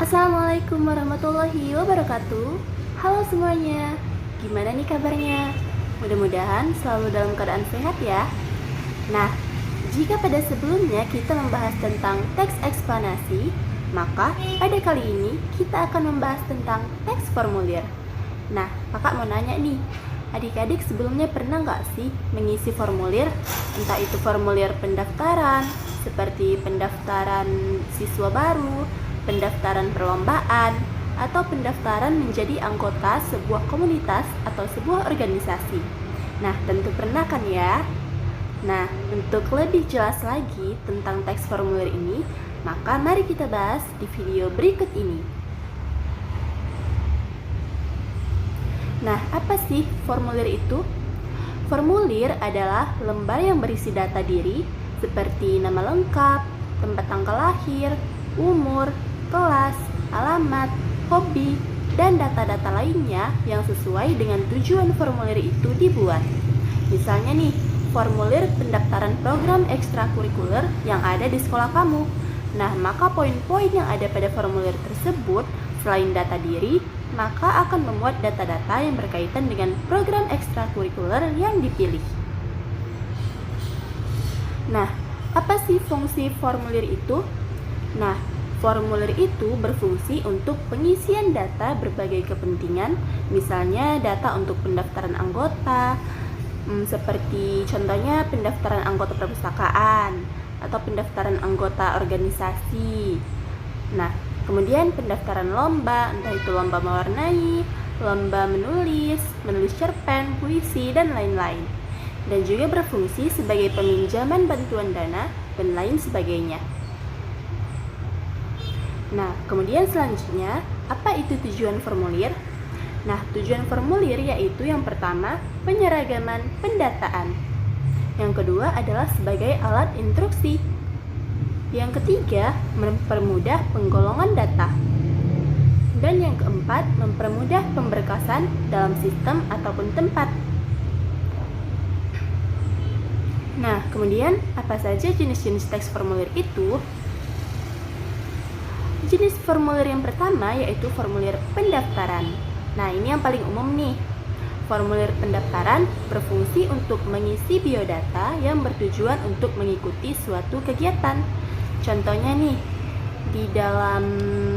Assalamualaikum warahmatullahi wabarakatuh. Halo semuanya, gimana nih kabarnya? Mudah-mudahan selalu dalam keadaan sehat ya. Nah, jika pada sebelumnya kita membahas tentang teks eksplanasi, maka pada kali ini kita akan membahas tentang teks formulir. Nah, kakak mau nanya nih, adik-adik sebelumnya pernah nggak sih mengisi formulir? Entah itu formulir pendaftaran, seperti pendaftaran siswa baru, pendaftaran perlombaan, atau pendaftaran menjadi anggota sebuah komunitas atau sebuah organisasi. Nah, tentu pernah kan ya? Nah, untuk lebih jelas lagi tentang teks formulir ini, maka mari kita bahas di video berikut ini. Nah, apa sih formulir itu? Formulir adalah lembar yang berisi data diri seperti nama lengkap, tempat tanggal lahir, umur, kelas, alamat, hobi, dan data-data lainnya yang sesuai dengan tujuan formulir itu dibuat. Misalnya nih, formulir pendaftaran program ekstrakurikuler yang ada di sekolah kamu. Nah, maka poin-poin yang ada pada formulir tersebut selain data diri, maka akan memuat data-data yang berkaitan dengan program ekstrakurikuler yang dipilih. Nah, apa sih fungsi formulir itu? Nah, formulir itu berfungsi untuk pengisian data berbagai kepentingan, misalnya data untuk pendaftaran anggota, seperti contohnya pendaftaran anggota perpustakaan atau pendaftaran anggota organisasi. Nah, kemudian pendaftaran lomba, entah itu lomba mewarnai, lomba menulis cerpen, puisi, dan lain-lain. Dan juga berfungsi sebagai peminjaman bantuan dana dan lain sebagainya. Nah, kemudian selanjutnya, apa itu tujuan formulir? Nah, tujuan formulir yaitu yang pertama, penyeragaman pendataan. Yang kedua adalah sebagai alat instruksi. Yang ketiga, mempermudah penggolongan data. Dan yang keempat, mempermudah pemberkasan dalam sistem ataupun tempat. Nah, kemudian apa saja jenis-jenis teks formulir itu? Jenis formulir yang pertama yaitu formulir pendaftaran. Nah, ini yang paling umum nih. Formulir pendaftaran berfungsi untuk mengisi biodata yang bertujuan untuk mengikuti suatu kegiatan. Contohnya nih, di dalam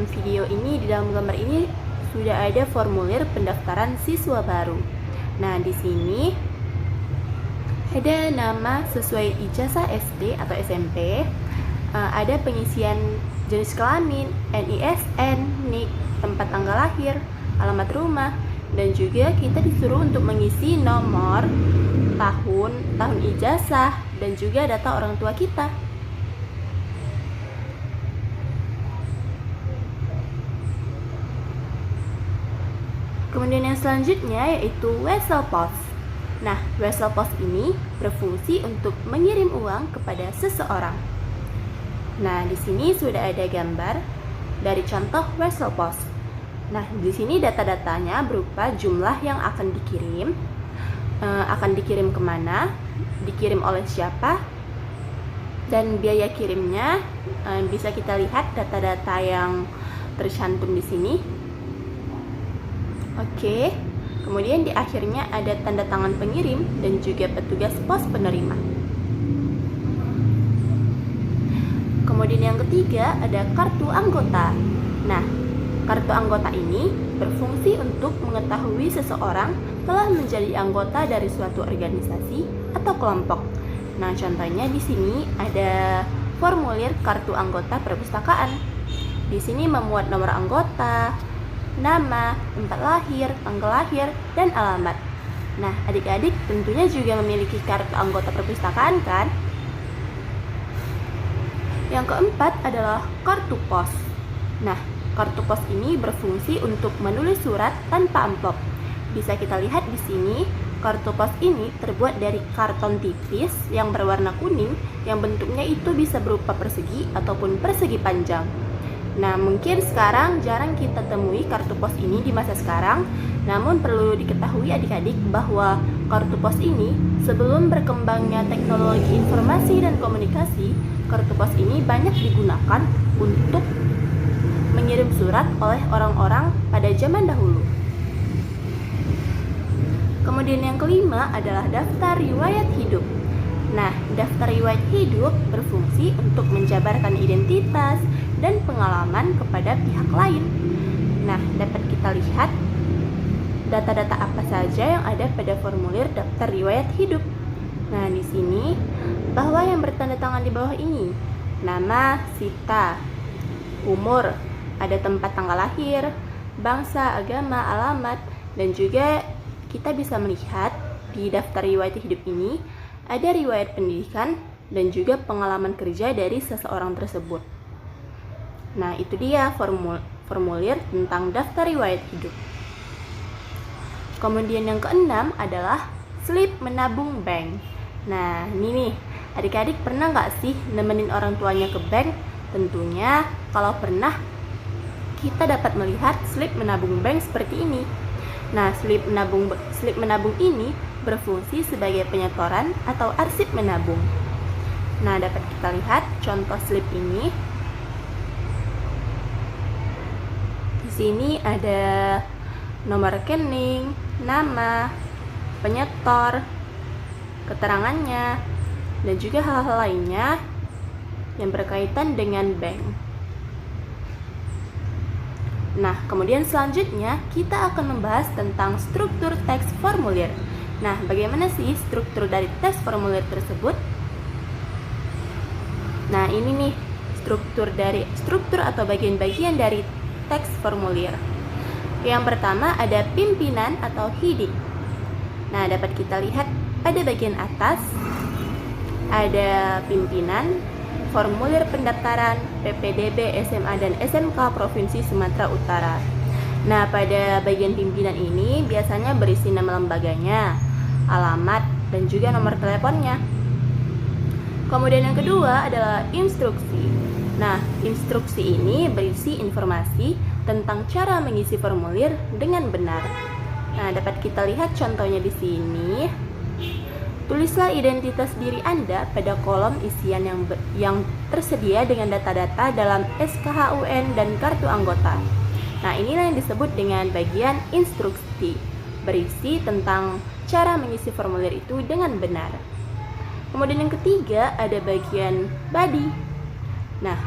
video ini, di dalam gambar ini sudah ada formulir pendaftaran siswa baru. Nah, di sini ada nama sesuai ijazah SD atau SMP, ada pengisian jenis kelamin, NISN, NIK, tempat tanggal lahir, alamat rumah, dan juga kita disuruh untuk mengisi nomor, tahun ijazah, dan juga data orang tua kita. Kemudian yang selanjutnya yaitu wesel pos. Nah, wesel pos ini berfungsi untuk mengirim uang kepada seseorang. Nah, di sini sudah ada gambar dari contoh wesel pos. Nah, di sini data-datanya berupa jumlah yang akan dikirim kemana, dikirim oleh siapa, dan biaya kirimnya. Bisa kita lihat data-data yang tercantum di sini. Oke, kemudian di akhirnya ada tanda tangan pengirim dan juga petugas pos penerima. Kemudian yang ketiga ada kartu anggota. Nah, kartu anggota ini berfungsi untuk mengetahui seseorang telah menjadi anggota dari suatu organisasi atau kelompok. Nah, contohnya di sini ada formulir kartu anggota perpustakaan. Di sini memuat nomor anggota, nama, tempat lahir, tanggal lahir, dan alamat. Nah, adik-adik tentunya juga memiliki kartu anggota perpustakaan kan? Yang keempat adalah kartu pos. Nah, kartu pos ini berfungsi untuk menulis surat tanpa amplop. Bisa kita lihat di sini, kartu pos ini terbuat dari karton tipis yang berwarna kuning yang bentuknya itu bisa berupa persegi ataupun persegi panjang. Nah, mungkin sekarang jarang kita temui kartu pos ini di masa sekarang, namun perlu diketahui adik-adik bahwa kartu pos ini sebelum berkembangnya teknologi informasi dan komunikasi, kartu pos ini banyak digunakan untuk mengirim surat surat oleh orang-orang pada zaman dahulu. Kemudian yang kelima adalah daftar riwayat hidup. Nah, daftar riwayat hidup berfungsi untuk menjabarkan identitas dan pengalaman kepada pihak lain. Nah, dapat kita lihat data-data apa saja yang ada pada formulir daftar riwayat hidup. Nah, di sini bahwa yang bertanda tangan di bawah ini, nama, sita, umur, ada tempat tanggal lahir, bangsa, agama, alamat, dan juga kita bisa melihat di daftar riwayat hidup ini ada riwayat pendidikan dan juga pengalaman kerja dari seseorang tersebut. Nah, itu dia formulir tentang daftar riwayat hidup. Kemudian yang keenam adalah slip menabung bank. Nah, ini nih, adik-adik pernah nggak sih nemenin orang tuanya ke bank? Tentunya kalau pernah, kita dapat melihat slip menabung bank seperti ini. Nah, slip menabung ini berfungsi sebagai penyetoran atau arsip menabung. Nah, dapat kita lihat contoh slip ini. Di sini ada nomor rekening, nama, penyetor, keterangannya, dan juga hal-hal lainnya yang berkaitan dengan bank. Nah, kemudian selanjutnya kita akan membahas tentang struktur teks formulir. Nah, bagaimana sih struktur dari teks formulir tersebut? Nah, ini nih struktur atau bagian-bagian dari teks formulir. Yang pertama ada pimpinan atau heading. Nah, dapat kita lihat pada bagian atas ada pimpinan, formulir pendaftaran PPDB, SMA, dan SMK Provinsi Sumatera Utara. Nah, pada bagian pimpinan ini biasanya berisi nama lembaganya, alamat, dan juga nomor teleponnya. Kemudian yang kedua adalah instruksi. Nah, instruksi ini berisi informasi tentang cara mengisi formulir dengan benar. Nah, dapat kita lihat contohnya di sini. Tulislah identitas diri Anda pada kolom isian yang tersedia dengan data-data dalam SKHUN dan kartu anggota. Nah, inilah yang disebut dengan bagian instruksi, berisi tentang cara mengisi formulir itu dengan benar. Kemudian yang ketiga ada bagian body. Nah,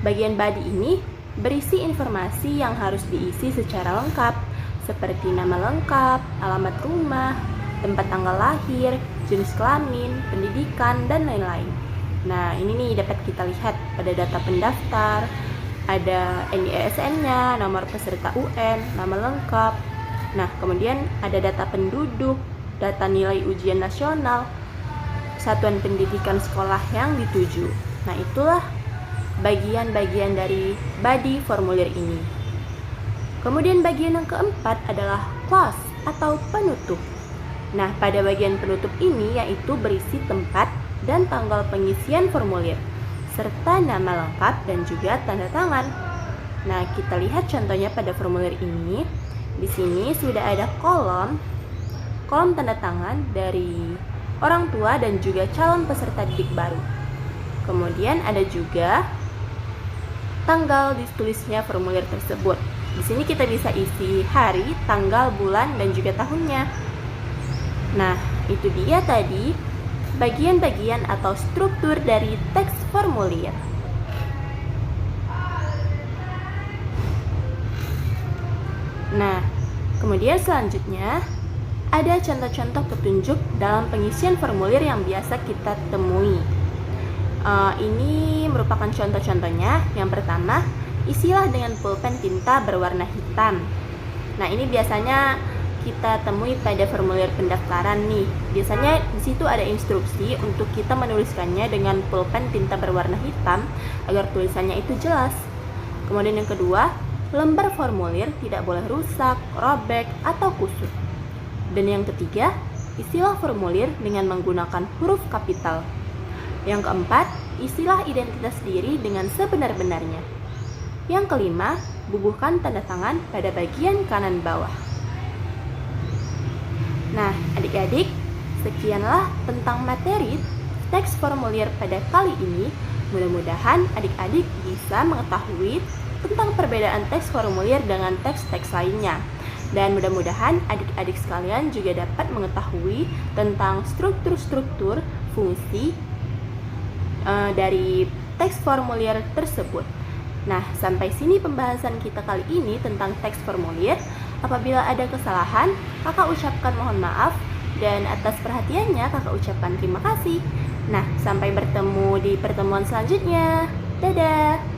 bagian body ini berisi informasi yang harus diisi secara lengkap, seperti nama lengkap, alamat rumah, tempat tanggal lahir, jenis kelamin, pendidikan, dan lain-lain. Nah, ini nih dapat kita lihat pada data pendaftar, ada NISN-nya, nomor peserta UN, nama lengkap. Nah, kemudian ada data penduduk, data nilai ujian nasional, satuan pendidikan sekolah yang dituju. Nah, itulah bagian-bagian dari body formulir ini. Kemudian bagian yang keempat adalah close atau penutup. Nah, pada bagian penutup ini yaitu berisi tempat dan tanggal pengisian formulir, serta nama lengkap dan juga tanda tangan. Nah, kita lihat contohnya pada formulir ini. Di sini sudah ada kolom tanda tangan dari orang tua dan juga calon peserta didik baru. Kemudian ada juga tanggal ditulisnya formulir tersebut. Di sini kita bisa isi hari, tanggal, bulan, dan juga tahunnya. Nah, itu dia tadi bagian-bagian atau struktur dari teks formulir. Nah, kemudian selanjutnya ada contoh-contoh petunjuk dalam pengisian formulir yang biasa kita temui. Ini merupakan contoh-contohnya. Yang pertama, isilah dengan pulpen tinta berwarna hitam. Nah, ini biasanya kita temui pada formulir pendaftaran nih. Biasanya di situ ada instruksi untuk kita menuliskannya dengan pulpen tinta berwarna hitam agar tulisannya itu jelas. Kemudian yang kedua, lembar formulir tidak boleh rusak, robek, atau kusut. Dan yang ketiga, isilah formulir dengan menggunakan huruf kapital. Yang keempat, isilah identitas diri dengan sebenar-benarnya. Yang kelima, bubuhkan tanda tangan pada bagian kanan bawah. Nah, adik-adik, sekianlah tentang materi teks formulir pada kali ini. Mudah-mudahan adik-adik bisa mengetahui tentang perbedaan teks formulir dengan teks-teks lainnya. Dan mudah-mudahan adik-adik sekalian juga dapat mengetahui tentang struktur-struktur fungsi dari teks formulir tersebut. Nah, sampai sini pembahasan kita kali ini tentang teks formulir. Apabila ada kesalahan, kakak ucapkan mohon maaf, dan atas perhatiannya kakak ucapkan terima kasih. Nah, sampai bertemu di pertemuan selanjutnya. Dadah!